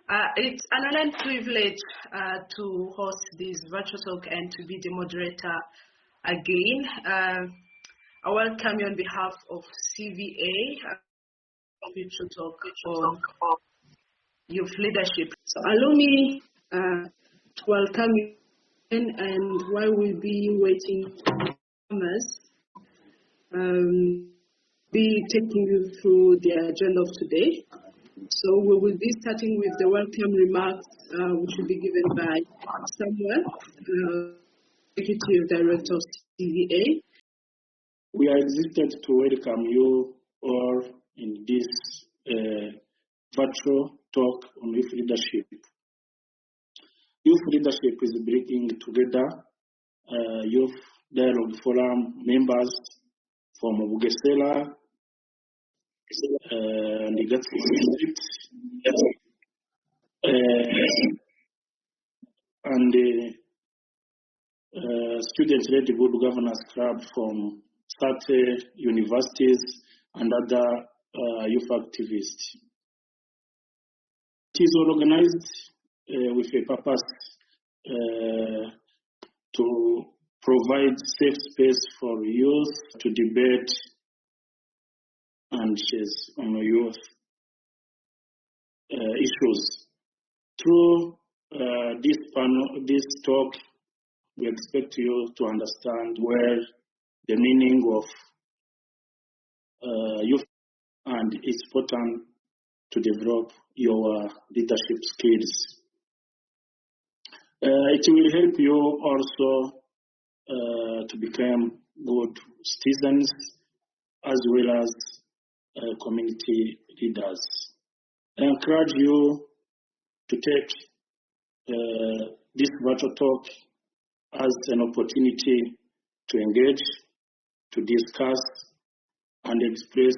It's an honor and privilege to host this virtual talk and to be the moderator again. I welcome you on behalf of CVA virtual talk on youth leadership. So allow me to welcome you in, and while we'll be waiting for us, be taking you through the agenda of today. So we will be starting with the welcome remarks, which will be given by Samuel, Executive Director of CVA. We are excited to welcome you all in this virtual talk on youth leadership. Youth leadership is bringing together youth dialogue forum members from Bugesera, and the district, and the student-led good governance club from 30 universities and other youth activists. It is organized with a purpose to provide safe space for youth to debate and share on youth issues. Through this talk, we expect you to understand where the meaning of youth, and it's important to develop your leadership skills. It will help you also to become good citizens as well as community leaders. I encourage you to take this virtual talk as an opportunity to engage, to discuss, and express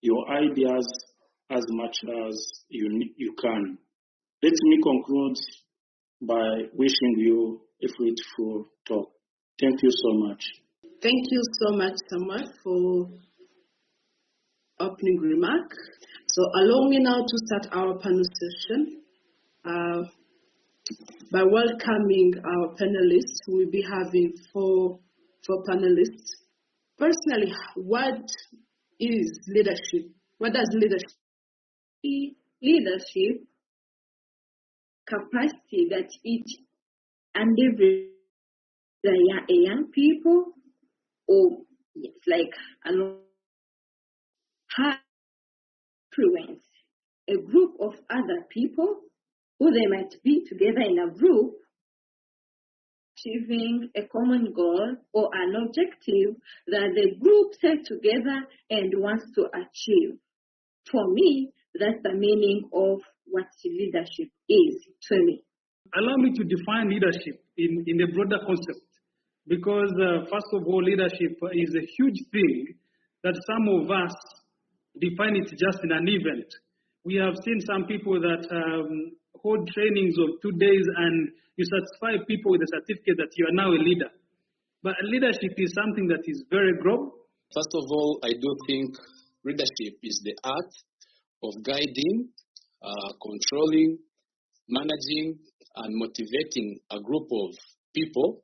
your ideas as much as you can. Let me conclude by wishing you a fruitful talk. Thank you so much. Thank you so much, Samuel, for opening remark. So allow me now to start our panel session by welcoming our panelists. We'll be having four panelists. Personally, what is leadership? What does leadership mean? Leadership capacity that each and every young people, or it's like have influence a group of other people who they might be together in a group, achieving a common goal or an objective that the group set together and wants to achieve. For me, that's the meaning of what leadership is to me. Allow me to define leadership in a broader concept, because first of all, leadership is a huge thing that some of us define it just in an event. We have seen some people that hold trainings of 2 days and you satisfy people with a certificate that you are now a leader. But leadership is something that is very broad. First of all, I do think leadership is the art of guiding, controlling, managing, and motivating a group of people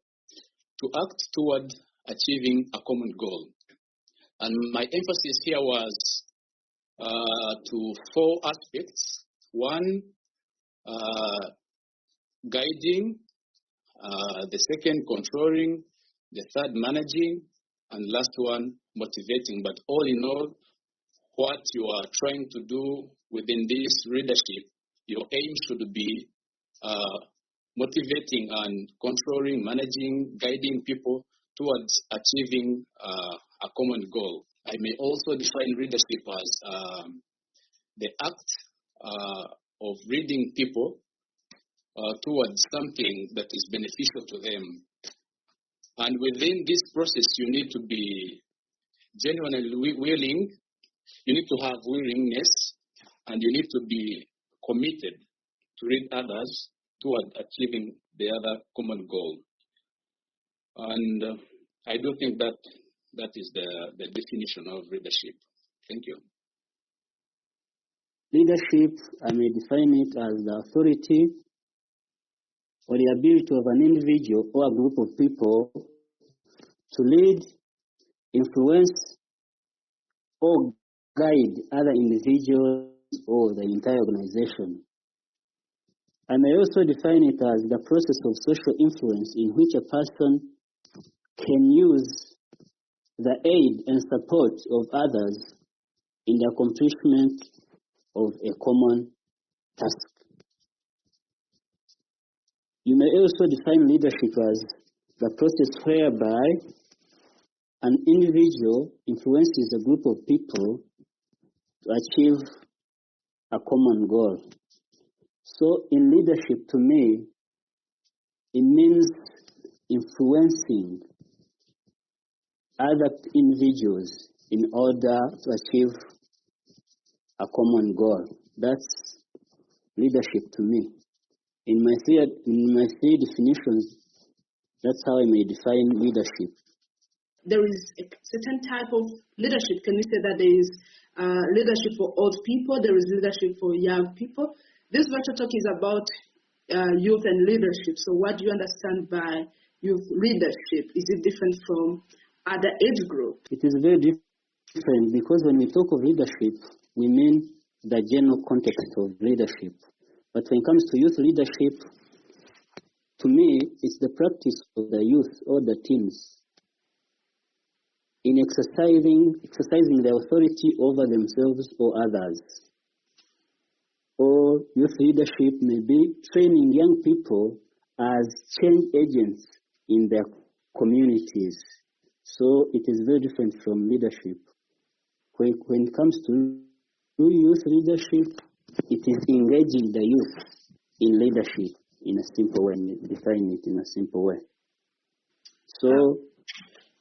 to act toward achieving a common goal. And my emphasis here was to four aspects. One, guiding, the second, controlling, the third, managing, and last one, motivating. But all in all, what you are trying to do within this leadership, your aim should be motivating and controlling, managing, guiding people towards achieving a common goal. I may also define leadership as the act of leading people towards something that is beneficial to them. And within this process, you need to be genuinely willing, you need to have willingness, and you need to be committed to lead others toward achieving the other common goal. And I do think that is the definition of leadership. Thank you. leadership, I may define it as the authority or the ability of an individual or a group of people to lead, influence, or guide other individuals or the entire organization. I may also define it as the process of social influence in which a person can use the aid and support of others in the accomplishment of a common task. You may also define leadership as the process whereby an individual influences a group of people to achieve a common goal. So in leadership, to me, it means influencing other individuals in order to achieve a common goal. That's leadership to me. In my three definitions, that's how I may define leadership. There is a certain type of leadership. Can we say that there is leadership for old people, there is leadership for young people? This virtual talk is about youth and leadership. So what do you understand by youth leadership? Is it different from other age groups? It is very different because when we talk of leadership, we mean the general context of leadership. But when it comes to youth leadership, to me, it's the practice of the youth or the teens in exercising their authority over themselves or others. Or youth leadership may be training young people as change agents in their communities. So it is very different from leadership. When it comes to youth leadership, it is engaging the youth in leadership in a simple way, define it in a simple way. So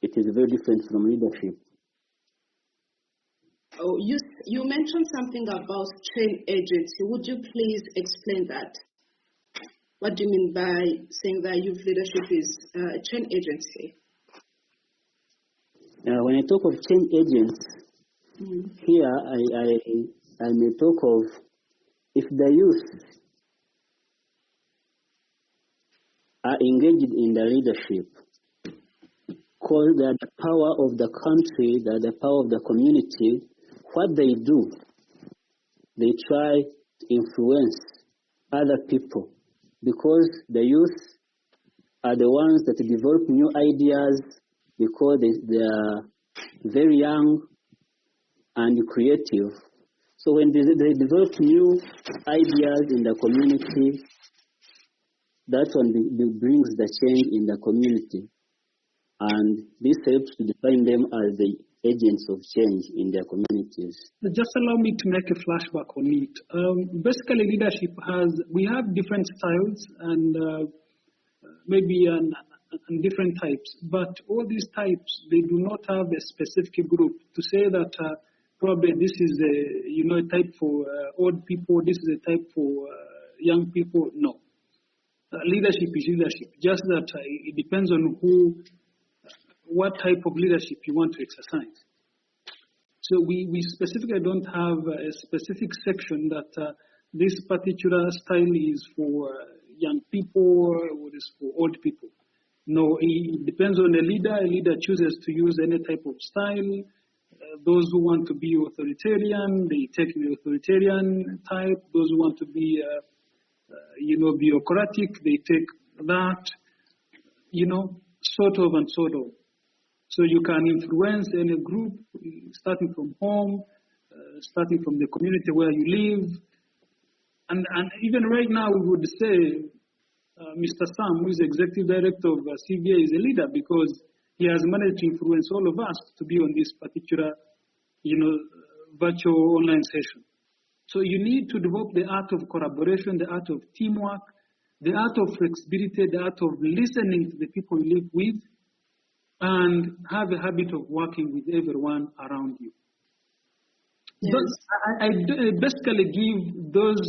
it is very different from leadership. Oh, you mentioned something about change agency. Would you please explain that? What do you mean by saying that youth leadership is a change agency? When I talk of change agents, here I may talk of if the youth are engaged in the leadership, because they are the power of the country, they are the power of the community. What they do, they try to influence other people because the youth are the ones that develop new ideas because they are very young and creative. So when they develop new ideas in the community, that one brings the change in the community. And this helps to define them as the agents of change in their communities. Just allow me to make a flashback on it. Basically, leadership we have different styles and maybe different types, but all these types, they do not have a specific group to say that probably this is a type for old people, this is a type for young people. No. Leadership is leadership, just that it depends on what type of leadership you want to exercise. So we specifically don't have a specific section that this particular style is for young people or is for old people. No, it depends on the leader. A leader chooses to use any type of style. Those who want to be authoritarian, they take the authoritarian type. Those who want to be bureaucratic, they take that, sort of and sort of. So you can influence any group, starting from home, starting from the community where you live. And even right now, we would say Mr. Sam, who is executive director of CVA, is a leader because he has managed to influence all of us to be on this particular, virtual online session. So you need to develop the art of collaboration, the art of teamwork, the art of flexibility, the art of listening to the people you live with, and have a habit of working with everyone around you. Yes. I basically give those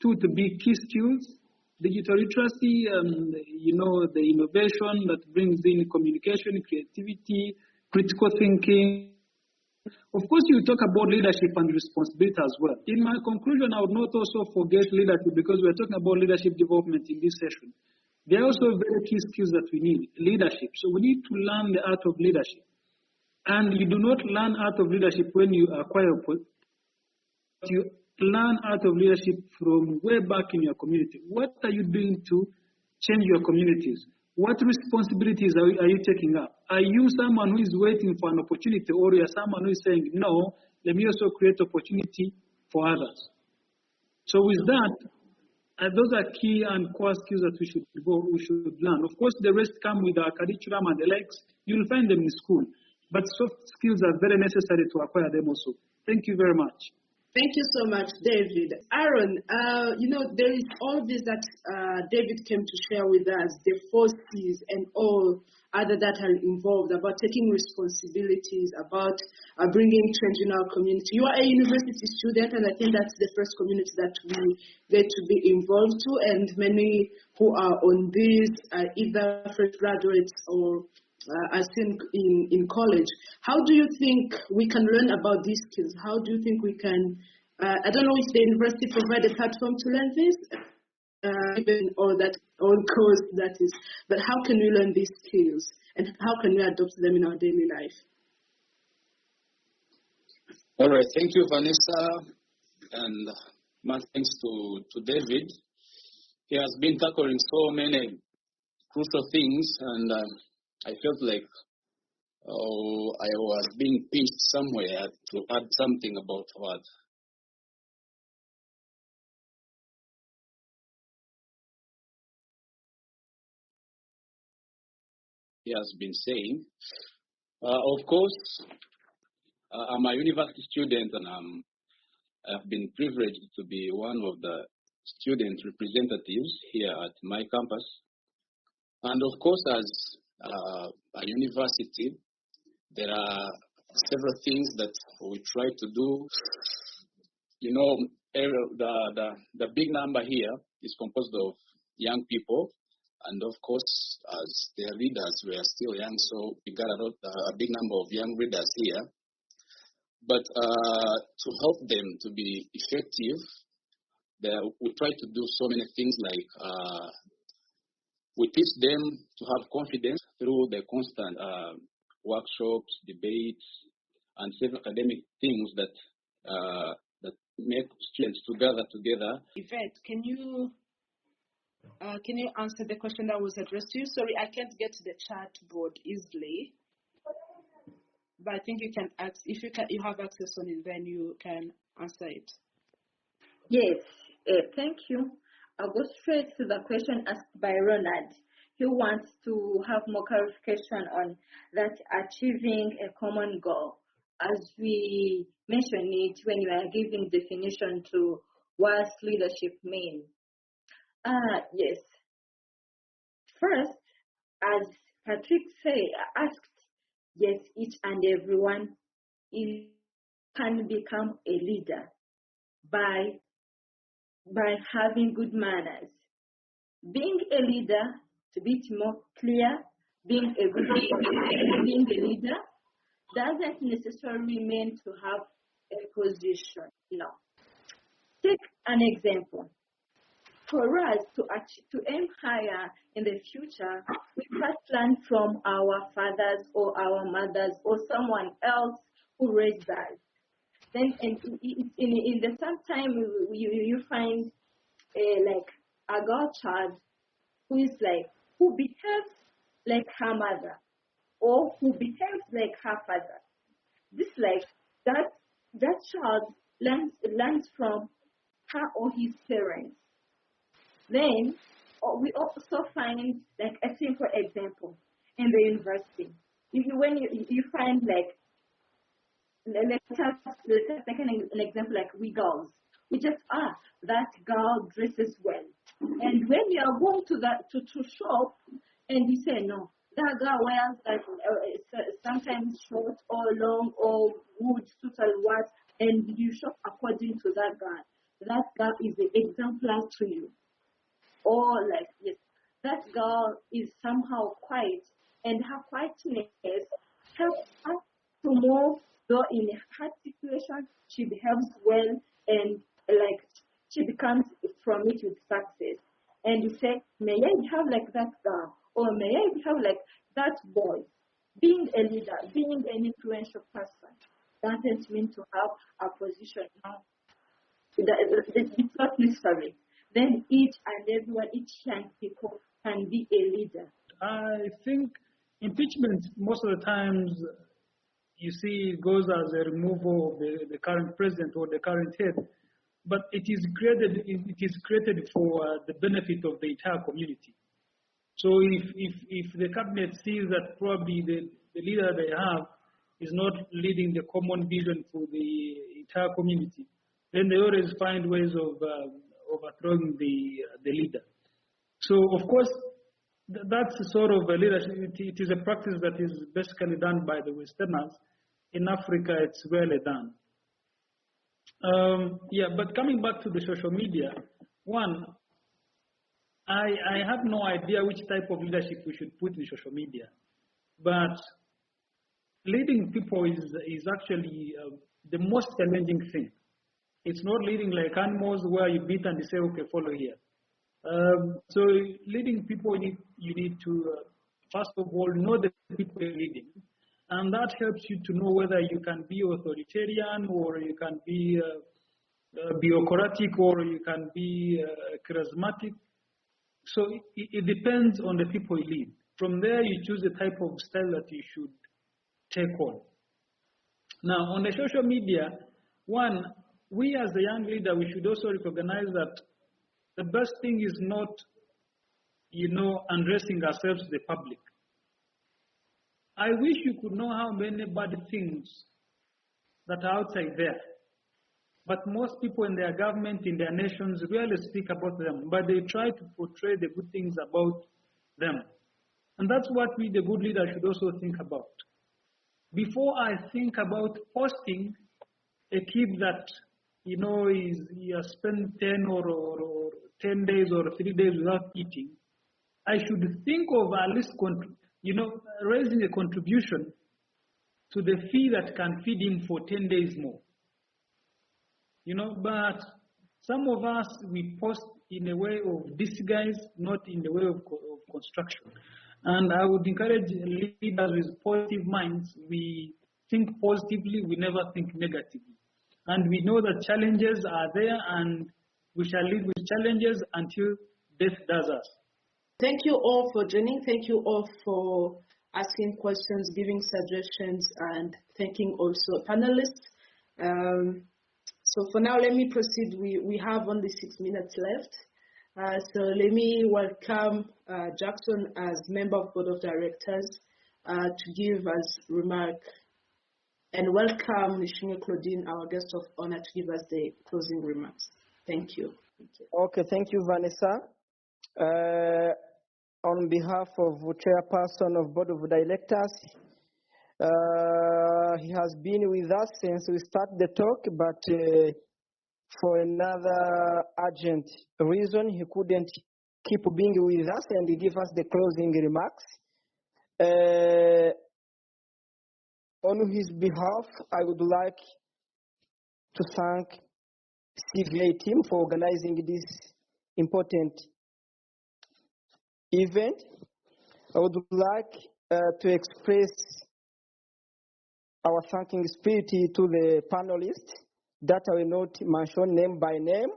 two to be key skills: digital literacy, the innovation that brings in communication, creativity, critical thinking, Of course, you talk about leadership and responsibility as well. In my conclusion, I would not also forget leadership because we're talking about leadership development in this session. There are also very key skills that we need, leadership. So we need to learn the art of leadership. And you do not learn art of leadership when you acquire, but you learn art of leadership from way back in your community. What are you doing to change your communities? What responsibilities are you taking up? Are you someone who is waiting for an opportunity, or you are someone who is saying, no, let me also create opportunity for others? So with that, those are key and core skills that we should learn. Of course, the rest come with our curriculum and the likes. You'll find them in school. But soft skills are very necessary to acquire them also. Thank you very much. Thank you so much, David. Aaron, there is all this that David came to share with us, the 4 C's and all other that are involved, about taking responsibilities, about bringing change in our community. You are a university student, and I think that's the first community that we get to be involved to, and many who are on this are either fresh graduates or are still in college. How do you think we can learn about these skills? How do you think we can, I don't know if the university provide a platform to learn this, even or course that is, but how can we learn these skills and how can we adopt them in our daily life? All right, thank you, Vanessa, and my thanks to David. He has been tackling so many crucial things, and I felt like I was being pinched somewhere to add something about what he has been saying. Of course, I'm a university student, and I've been privileged to be one of the student representatives here at my campus. And of course, as a university, there are several things that we try to do. You know, the big number here is composed of young people, and of course, as their leaders, we are still young, so we got a big number of young leaders here. But to help them to be effective, we try to do so many things like we teach them to have confidence through the constant workshops, debates, and several academic things that make students to gather together. Yvette, can you answer the question that was addressed to you? Sorry, I can't get to the chat board easily, but I think you can ask. If you have access on it, then you can answer it. Yes, thank you. I'll go straight to the question asked by Ronald. He wants to have more clarification on that achieving a common goal. As we mentioned it when we are giving definition to what leadership means. Yes. First, as Patrick asked, yes, each and everyone can become a leader by having good manners. Being a leader, to be more clear, being a leader doesn't necessarily mean to have a position. No. Take an example. For us to aim higher in the future, we must learn from our fathers or our mothers or someone else who raised us. Then in the same time, you find like a girl child who behaves like her mother or who behaves like her father. This that child learns from her or his parents. Then we also find like a simple example in the university. When you find like let's take an example like we girls. We just that girl dresses well, and when you are going to shop and you say no, that girl wears like sometimes short or long or good total what, and you shop according to that girl. That girl is the exemplar to you. Or like, yes, that girl is somehow quiet, and her quietness helps us to move though in a hard situation, she behaves well and like she becomes from it with success. And you say, may I behave like that girl, or may I behave like that boy? Being a leader, being an influential person, doesn't mean to have a position. No, it's not necessary. Then each and everyone, each young people can be a leader. I think impeachment most of the times, you see, it goes as a removal of the current president or the current head, but it is created for the benefit of the entire community. So if the cabinet sees that probably the leader they have is not leading the common vision for the entire community, then they always find ways of overthrowing the leader. So of course, that's sort of a leadership. It is a practice that is basically done by the Westerners. In Africa, it's rarely done. Yeah, but coming back to the social media, one, I have no idea which type of leadership we should put in social media, but leading people is actually the most challenging thing. It's not leading like animals where you beat and you say, okay, follow here. So leading people, you need to, first of all, know the people you're leading. And that helps you to know whether you can be authoritarian or you can be bureaucratic or you can be charismatic. So it depends on the people you lead. From there, you choose the type of style that you should take on. Now, on the social media, one, we as a young leader, we should also recognize that the best thing is not, undressing ourselves to the public. I wish you could know how many bad things that are outside there. But most people in their government, in their nations, rarely speak about them. But they try to portray the good things about them. And that's what we, the good leader, should also think about. Before I think about posting a kid that, he has spent 10 or 10 days or 3 days without eating, I should think of at least, raising a contribution to the fee that can feed him for 10 days more. But some of us, we post in a way of disguise, not in the way of construction. And I would encourage leaders with positive minds. We think positively, we never think negatively. And we know that challenges are there, and we shall live with challenges until death does us. Thank you all for joining. Thank you all for asking questions, giving suggestions, and thanking also panelists. So for now, let me proceed. We have only 6 minutes left. So let me welcome Jackson as member of board of directors to give us remark, and welcome Nishinga Claudine, our guest of honor, to give us the closing remarks. Thank you. Okay, thank you, Vanessa. On behalf of the chairperson of board of directors, he has been with us since we started the talk, but for another urgent reason, he couldn't keep being with us and give us the closing remarks. On his behalf, I would like to thank CVA team for organizing this important event. I would like to express our thanking spirit to the panelists that I will not mention name by name.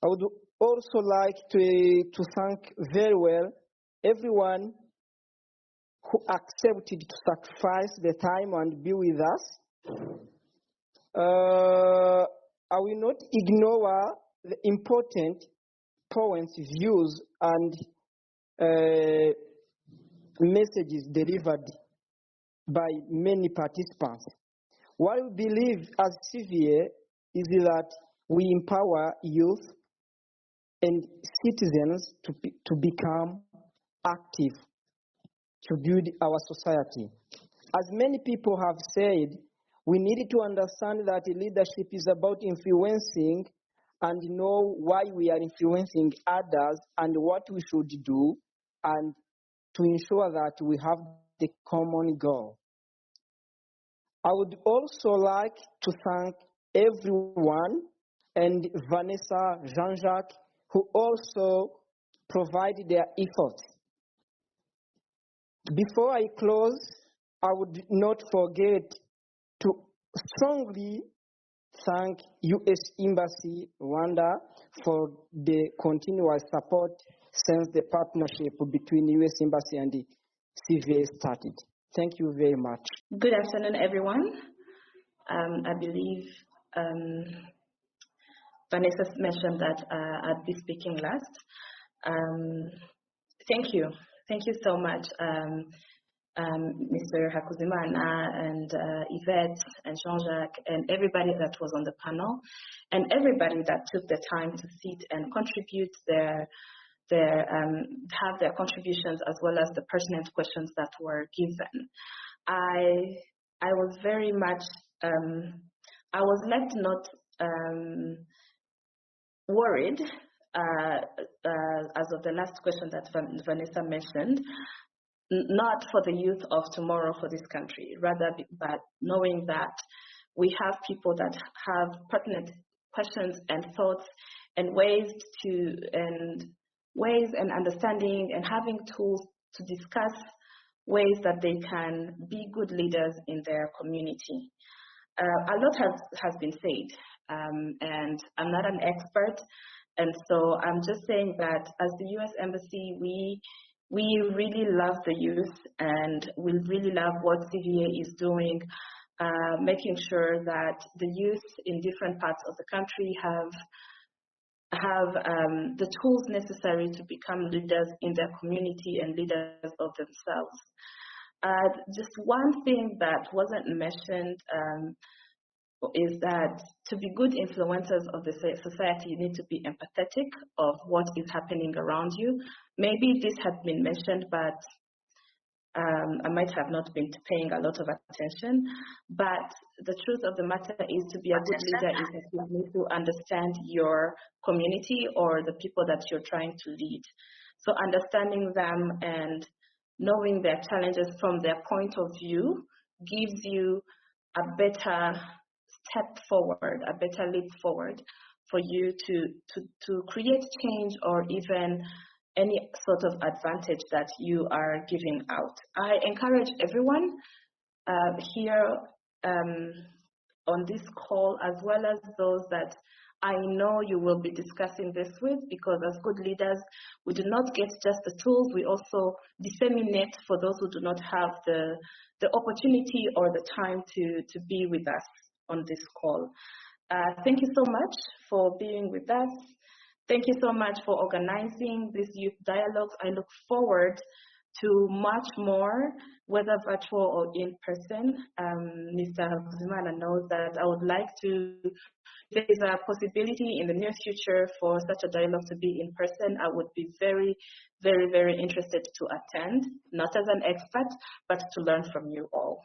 I would also like to thank very well everyone who accepted to sacrifice the time and be with us. I will not ignore the important points, views, and messages delivered by many participants. What we believe as CVA is that we empower youth and citizens to become active, to build our society. As many people have said, we need to understand that leadership is about influencing and know why we are influencing others and what we should do, and to ensure that we have the common goal. I would also like to thank everyone and Vanessa, Jean-Jacques, who also provided their efforts. Before I close, I would not forget to strongly thank U.S. Embassy Rwanda for the continuous support since the partnership between U.S. Embassy and the CVA started. Thank you very much. Good afternoon, everyone. I believe Vanessa mentioned that I'd be speaking last. Thank you. Thank you so much, Mr. Hakuzimana and Yvette and Jean-Jacques and everybody that was on the panel and everybody that took the time to sit and contribute have their contributions as well as the pertinent questions that were given. I was very much, I was left not worried as of the last question that Vanessa mentioned, not for the youth of tomorrow for this country, rather, but knowing that we have people that have pertinent questions and thoughts and ways and understanding and having tools to discuss ways that they can be good leaders in their community. A lot has been said, and I'm not an expert, and so I'm just saying that as the U.S. Embassy, we really love the youth, and we really love what CVA is doing, making sure that the youth in different parts of the country have the tools necessary to become leaders in their community and leaders of themselves. Just one thing that wasn't mentioned is that to be good influencers of the society, you need to be empathetic of what is happening around you. Maybe this has been mentioned, but I might have not been paying a lot of attention. But the truth of the matter is, to be a good leader is that you need to understand your community or the people that you're trying to lead. So understanding them and knowing their challenges from their point of view gives you a better step forward, a better leap forward for you to create change or even any sort of advantage that you are giving out. I encourage everyone here on this call, as well as those that I know you will be discussing this with, because as good leaders, we do not get just the tools, we also disseminate for those who do not have the opportunity or the time to be with us on this call. Thank you so much for being with us. Thank you so much for organizing these youth dialogues. I look forward to much more, whether virtual or in person. Mr. Hakuzimana knows that I would like to, if there is a possibility in the near future for such a dialogue to be in person, I would be very, very, very interested to attend, not as an expert, but to learn from you all.